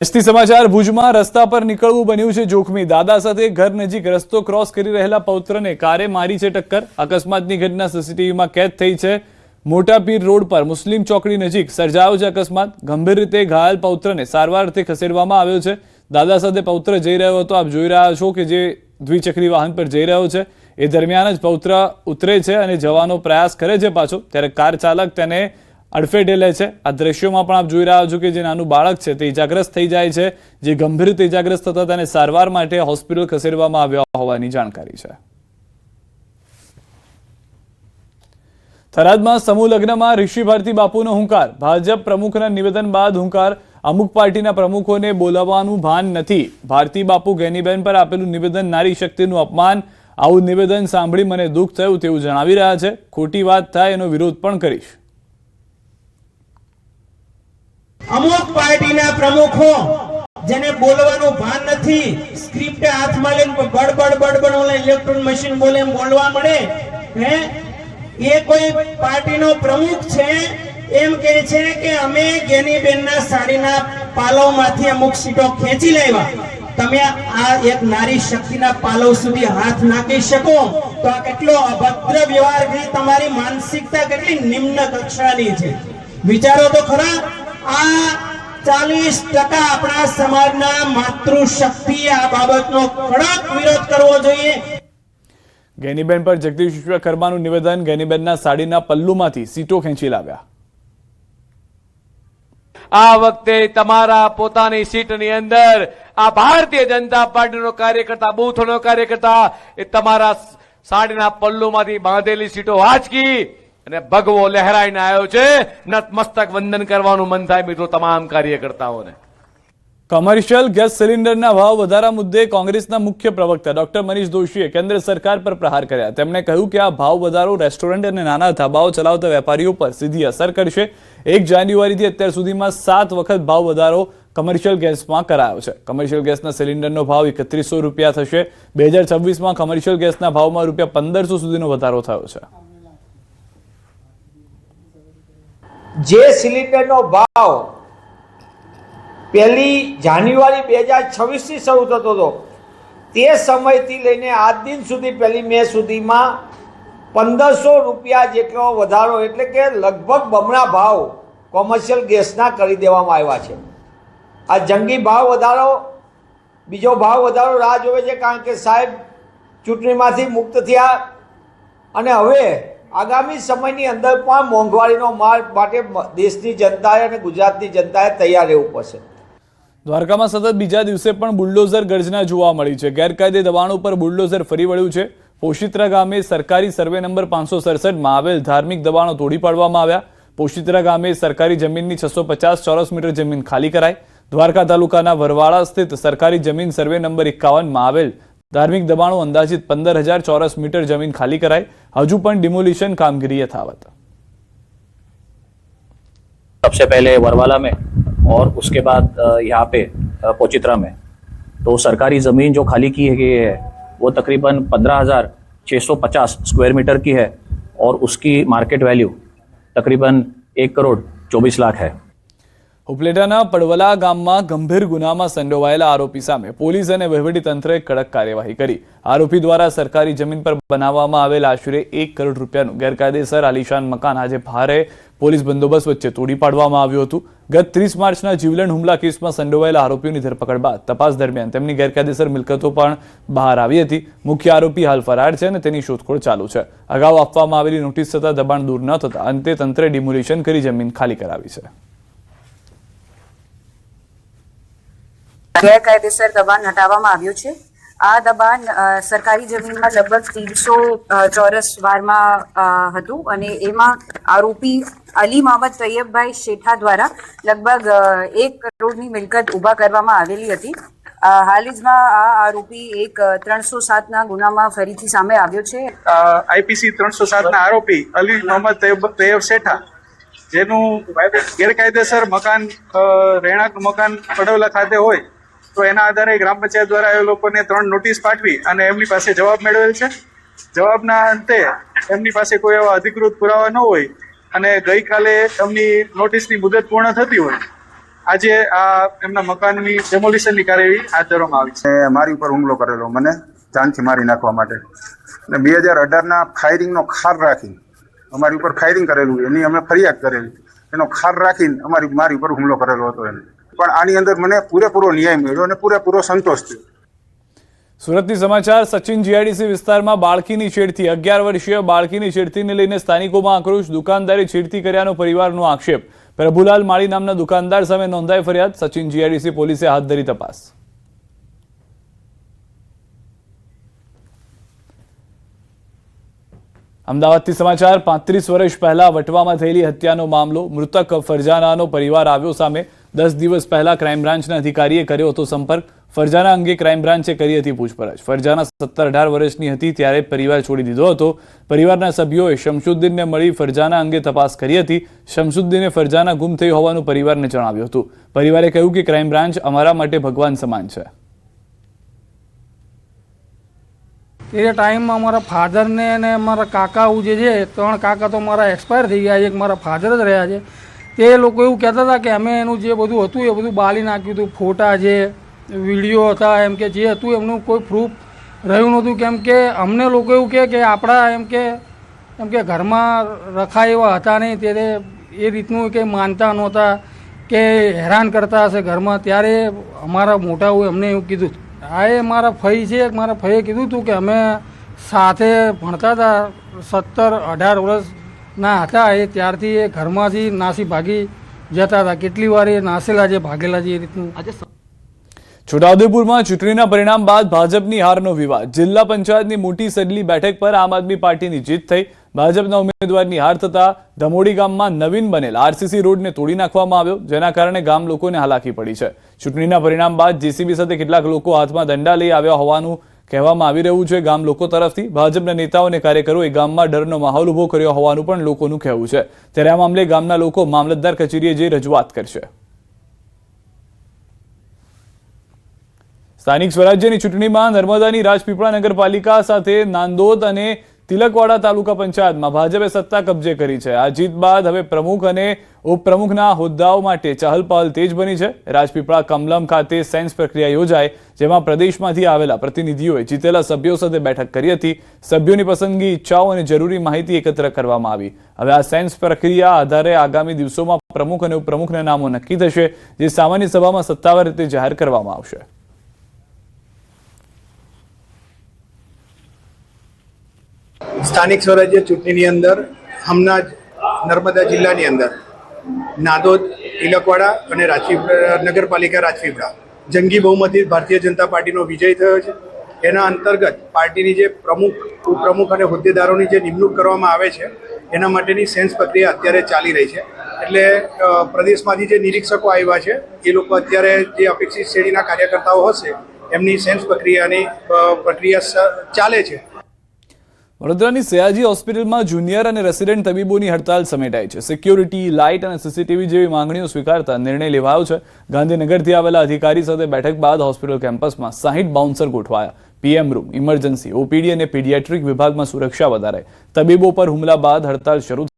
ST સમાચાર ભુજમાં રસ્તા પર નીકળવું બન્યું છે જોખમી। દાદા સાથે ઘર નજીક રસ્તો ક્રોસ કરી રહેલા પૌત્રને કારે મારી છે ટક્કર। અકસ્માતની ઘટના સીસીટીવીમાં કેદ થઈ છે। મોટા પીર રોડ પર મુસ્લિમ ચોકડી નજીક સર્જાયો છે અકસ્માત। ગંભીર રીતે ઘાયલ પૌત્રને સારવારથી ખસેડવામાં આવ્યો છે। દાદા સાથે પૌત્ર જઈ રહ્યો હતો। આપ જોઈ રહ્યા છો કે જે દ્વિચક્રી વાહન પર જઈ રહ્યો છે એ દરમિયાન જ પૌત્ર ઉતરે છે અને જવાનો પ્રયાસ કરે છે પાછો, ત્યારે કાર ચાલક તેને અડફેટે લે છે। આ દ્રશ્યોમાં પણ આપ જોઈ રહ્યા છો કે જે નાનું બાળક છે તે ઇજાગ્રસ્ત થઈ જાય છે। જે ગંભીર રીતે ઇજાગ્રસ્ત થતા તેને સારવાર માટે હોસ્પિટલ ખસેડવામાં આવ્યા હોવાની જાણકારી છે। થરાદમાં સમૂહ લગ્નમાં ઋષિ ભારતી બાપુનો હુંકાર। ભાજપ પ્રમુખના નિવેદન બાદ હુંકાર। અમુક પાર્ટીના પ્રમુખોને બોલાવવાનું ભાન નથી। ભારતી બાપુ ગેનીબેન પર આપેલું નિવેદન નારી શક્તિનું અપમાન। આવું નિવેદન સાંભળી મને દુઃખ થયું તેવું જણાવી રહ્યા છે। ખોટી વાત થાય એનો વિરોધ પણ કરીશ। અમુક પાર્ટીના પ્રમુખો જેને બોલવાનું ભાન નથી, સ્ક્રિપ્ટ હાથમાં લઈને બડબડ ઓલા ઇલેક્ટ્રોન મશીન બોલે એમ બોલવા મળે હે, એ કોઈ પાર્ટીનો પ્રમુખ છે એમ કહે છે કે અમે ગેનીબેનના સાડીના પાલવમાંથી અમુક સીટો ખેંચી લાવ્યા। તમે આ એક નારી શક્તિના પાલવ સુધી હાથ નાખી શકો તો આ કેટલો અભદ્ર વ્યવહાર છે। તમારી માનસિકતા કેટલી નિમ્ન કક્ષાની છે, વિચારો તો ખરા। આ 40% આપણા સમાજના માતૃશક્તિ આ બાબતનો કડક વિરોધ કરવો જોઈએ। ગેનીબેન પર જગદીશ વિશ્વકર્માનું નિવેદન। ગેનીબેનના સાડીના પલ્લુમાંથી સીટો ખેંચી લાવ્યા। આ વખતે તમારા પોતાની સીટની અંદર આ ભારતીય જનતા પાર્ટીનો કાર્યકર્તા, બૂથનો કાર્યકર્તા એ તમારા સાડીના પલ્લુમાંથી બાંધેલી સીટો વાંચકી અને ભગવો લહેરાઈને આવ્યો છે। નતમસ્તક વંદન કરવાનું મન થાય મિત્રો તમામ કાર્યકર્તાઓને। કમર્શિયલ ગેસ સિલિન્ડરના ભાવ વધારા મુદ્દે કોંગ્રેસના મુખ્ય પ્રવક્તા ડોક્ટર મનીષ દોશીએ કેન્દ્ર સરકાર પર પ્રહાર કર્યા। તેમણે કહ્યું કે આ ભાવ વધારો રેસ્ટોરન્ટ અને નાના ધાબાઓ ચલાવતા વેપારીઓ પર સીધી અસર કરશે। 1 જાન્યુઆરીથી અત્યાર સુધીમાં 7 વખત ભાવ વધારો કમર્શિયલ ગેસમાં કરાયો છે। કમર્શિયલ ગેસના સિલિન્ડરનો ભાવ 3100 રૂપિયા થશે। 2026માં કમર્શિયલ ગેસના ભાવમાં રૂપિયા 1500 સુધીનો વધારો થયો છે। જે સિલિન્ડરનો ભાવ 1 જાન્યુઆરી 2026 થી શરૂ થતો હતો તે સમયથી લઈને આજ દિન સુધી 1 મે સુધીમાં 1500 રૂપિયા જેટલો વધારો, એટલે કે લગભગ બમણા ભાવ કોમર્શિયલ ગેસના કરી દેવામાં આવ્યા છે। આ જંગી ભાવ વધારો, બીજો ભાવ વધારો રાહ જોવે છે, કારણ કે સાહેબ ચૂંટણીમાંથી મુક્ત થયા અને હવે આગામી સમયની અંદર પણ મોંઘવારીનો માર માટે દેશની જનતાએ અને ગુજરાતની જનતાએ તૈયાર રહેવું પડશે। દ્વારકામાં સતત બીજા દિવસે પણ બુલડોઝર ગર્જના જોવા મળી છે। ગેરકાયદે દબાણો પર બુલડોઝર ફરી વળ્યું છે। પોશિત્રા ગામે સરકારી સર્વે નંબર 567માં આવેલ ધાર્મિક દબાણો તોડી પાડવામાં આવ્યા। પોશિત્રા ગામે સરકારી જમીનની 650 ચોરસ મીટર જમીન ખાલી કરાઈ। દ્વારકા તાલુકાના વરવાળા સ્થિત સરકારી જમીન સર્વે નંબર 51માં આવેલ धार्मिक दबाणों अंदाजित 15,000 चौरस मीटर जमीन खाली कराई। हजू पण डिमोलिशन कामगिरी यथावत। सबसे पहले वरवाला में और उसके बाद यहाँ पे पोचित्रा में तो सरकारी ज़मीन जो खाली की गई है वो तकरीबन 15,650 स्क्वायर मीटर की है और उसकी मार्केट वैल्यू तकरीबन 1 करोड़ 24 लाख है। ઉપલેટાના પડવલા ગામમાં ગંભીર ગુનામાં સંડોવાયેલા આરોપી સામે પોલીસ અને વહીવટીતંત્રએ કડક કાર્યવાહી કરી। આરોપી દ્વારા સરકારી જમીન પર બનાવવામાં આવેલ આશરે 1 કરોડ રૂપિયાનું ગેરકાયદેસર આલીશાન મકાન આજે ભારે પોલીસ બંદોબસ્ત વચ્ચે તોડી પાડવામાં આવ્યું હતું। ગત 30 માર્ચના જીવલેણ હુમલા કેસમાં સંડોવાયેલા આરોપીઓની ધરપકડ બાદ તપાસ દરમિયાન તેમની ગેરકાયદેસર મિલકતો પણ બહાર આવી હતી। મુખ્ય આરોપી હાલ ફરાર છે અને તેની શોધખોળ ચાલુ છે। અગાઉ આપવામાં આવેલી નોટિસ છતાં દબાણ દૂર ન થતા અંતે તંત્રે ડિમોલિશન કરી જમીન ખાલી કરાવી છે। ગેરકાયદેસર દબાણ હટાવવામાં આવ્યું છે। આ દબાણ સરકારી જમીનમાં લગભગ 300 ચોરસ વારમાં હતું અને એમાં આરોપી અલી મોહમ્મદ તૈયબભાઈ શેઠા દ્વારા લગભગ 1 કરોડની મિલકત ઊભા કરવામાં આવેલી હતી। હાલ જમાં આ આરોપી એક 307ના ગુનામાં ફરીથી સામે આવ્યો છે। આઈપીસી 307ના આરોપી અલી મોહમ્મદ તૈયબ શેઠા જેનું ગેરકાયદેસર મકાન રહેણાંક મકાન પડવલા ખાતે હોય તો એના આધારે ગ્રામ પંચાયત દ્વારા એ લોકોને 3 નોટિસ પાઠવી અને એમની પાસે જવાબ મેળવેલ છે। જવાબના અંતે એમની પાસે કોઈ એવા અધિકૃત પુરાવા ન હોય અને ગઈકાલે એમની નોટિસની મુદત પૂર્ણ થતી હોય આજે આ એમના મકાનની ડેમોલિશનની કાર્યવાહી હાથ ધરવામાં આવી છે. મારી ઉપર હુમલો કરેલો, મને જાનથી મારી નાખવા માટે, અને 2018ના ફાયરિંગનો ખાર રાખીને અમારી ઉપર ફાયરિંગ કરેલું, એની અમે ફરિયાદ કરેલી, એનો ખાર રાખીને મારી ઉપર હુમલો કરેલો હતો એને. પણ આની અંદર મને પૂરેપૂરો ન્યાય મળ્યો અને પૂરેપૂરો સંતોષ થયો. સુરતની સમાચાર. સચિન જીઆઈડીસી વિસ્તારમાં બાળકીની છેડતી, 11 વર્ષીય બાળકીની છેડતીને લઈને સ્થાનિકોમાં આક્રોશ. દુકાનદારે છેડતી કર્યાનો પરિવારનો આક્ષેપ. પ્રભુલાલ માળી નામના દુકાનદાર સામે નોંધાઈ ફરિયાદ. સચિન જીઆઈડીસી પોલીસે હાથ ધરી તપાસ. અમદાવાદથી સમાચાર. 35 વર્ષ પહેલા વટવામાં થયેલી હત્યાનો મામલો. મૃતક ફરજાનાનો પરિવાર આવ્યો સામે. 10 દિવસ પહેલા ક્રાઇમ બ્રાન્ચના અધિકારીએ કર્યો હતો સંપર્ક. ફરજાના અંગે ક્રાઇમ બ્રાન્ચે કરી હતી પૂછપરછ. ફરજાના 17-18 વર્ષની હતી ત્યારે પરિવાર છોડી દીધો હતો. પરિવારના સભ્યોએ શમશુદ્દીનને મળી ફરજાના અંગે તપાસ કરી હતી. શમશુદ્દીને ફરજાના ગુમ થઈ હોવાનું પરિવારને જણાવ્યું હતું. પરિવારે કહ્યું કે ક્રાઇમ બ્રાન્ચ અમારા માટે ભગવાન સમાન છે. એ ટાઈમમાં અમારા ફાધરને અને અમારા કાકાઓ જે છે, 3 કાકા તો મારા એક્સપાયર થઈ ગયા છે, એક મારા ફાધર જ રહ્યા છે. તે લોકો એવું કહેતા હતા કે અમે એનું જે બધું હતું એ બધું બાળી નાખ્યું હતું. ફોટા છે, વિડીયો હતા, એમ કે જે હતું એમનું કોઈ પ્રૂફ રહ્યું નહોતું. કેમ કે અમને લોકો એવું કહે કે આપણા એમ કે ઘરમાં રખાય એવા હતા નહીં, ત્યારે એ રીતનું કંઈ માનતા નહોતા કે હેરાન કરતા હશે ઘરમાં. ત્યારે અમારા મોટાઓએ અમને એવું કીધું. આ એ મારા ફઈ છે, મારા ફઈએ કીધું હતું કે અમે સાથે ભણતા હતા, 17-18 વર્ષના હતા એ, ત્યારથી એ ઘરમાંથી નાસી ભાગી જતા હતા. કેટલી વાર એ નાસેલા છે, ભાગેલા છે, એ રીતનું. છોટાઉદેપુરમાં ચૂંટણીના પરિણામ બાદ ભાજપની હારનો વિવાદ. જિલ્લા પંચાયતની મોટી સડલી બેઠક પર આમ આદમી પાર્ટીની જીત થઈ. ભાજપના ઉમેદવારની હાર થતા ધમોડી ગામમાં નવીન બનેલ આરસીસી રોડને તોડી નાખવામાં આવ્યો, જેના કારણે ગામ લોકોને હાલાકી પડી છે. ચૂંટણીના પરિણામ બાદ જેસીબી સાથે કેટલાક લોકો હાથમાં દંડા લઈ આવ્યા હોવાનું કહેવામાં આવી રહ્યું છે ગામ લોકો તરફથી. ભાજપના નેતાઓ અને કાર્યકરોએ ગામમાં ડરનો માહોલ ઉભો કર્યો હોવાનું પણ લોકોનું કહેવું છે. ત્યારે આ મામલે ગામના લોકો મામલતદાર કચેરીએ જઈ રજૂઆત કરશે. સ્થાનિક સ્વરાજ્યની ચૂંટણીમાં નર્મદાની રાજપીપળા નગરપાલિકા સાથે નાંદોદ અને તિલકવાડા તાલુકા પંચાયતમાં ભાજપે સત્તા કબજે કરી છે. આ જીત બાદ હવે પ્રમુખ અને ઉપપ્રમુખના હોદ્દાઓ માટે ચહલપહલ તેજ બની છે. રાજપીપળા કમલમ ખાતે સેન્સ પ્રક્રિયા યોજાઈ, જેમાં પ્રદેશમાંથી આવેલા પ્રતિનિધિઓએ જીતેલા સભ્યો સાથે બેઠક કરી હતી. સભ્યોની પસંદગી, ઈચ્છાઓ અને જરૂરી માહિતી એકત્ર કરવામાં આવી. હવે આ સેન્સ પ્રક્રિયા આધારે આગામી દિવસોમાં પ્રમુખ અને ઉપપ્રમુખના નામો નક્કી થશે, જે સામાન્ય સભામાં સત્તાવાર રીતે જાહેર કરવામાં આવશે. સ્થાનિક સ્વરાજ્ય ચૂંટણીની અંદર હમણાં જ નર્મદા જિલ્લાની અંદર નાદોદ, તિલકવાડા અને નગરપાલિકા રાજપીપળા જંગી બહુમતી ભારતીય જનતા પાર્ટીનો વિજય થયો છે. એના અંતર્ગત પાર્ટીની જે પ્રમુખ, ઉપપ્રમુખ અને હોદ્દેદારોની જે નિમણૂક કરવામાં આવે છે એના માટેની સેન્સ પ્રક્રિયા અત્યારે ચાલી રહી છે. એટલે પ્રદેશમાંથી જે નિરીક્ષકો આવ્યા છે એ લોકો અત્યારે જે અપેક્ષિત શ્રેણીના કાર્યકર્તાઓ હશે એમની સેન્સ પ્રક્રિયા ચાલે છે. વડોદરાની સયાજી હોસ્પિટલમાં જુનિયર અને રેસિડેન્ટ તબીબોની હડતાલ સમેટાઈ છે. સિક્યોરિટી, લાઇટ અને સીસીટીવી જેવી માંગણીઓ સ્વીકારતા નિર્ણય લેવાયો છે. ગાંધીનગરથી આવેલા અધિકારી સાથે બેઠક બાદ હોસ્પિટલ કેમ્પસમાં 60 બાઉન્સર ગોઠવાયા. પીએમ રૂમ, ઇમરજન્સી, ઓપીડી અને પીડિયાટ્રિક વિભાગમાં સુરક્ષા વધારાઈ. તબીબો પર હુમલા બાદ હડતાલ શરૂ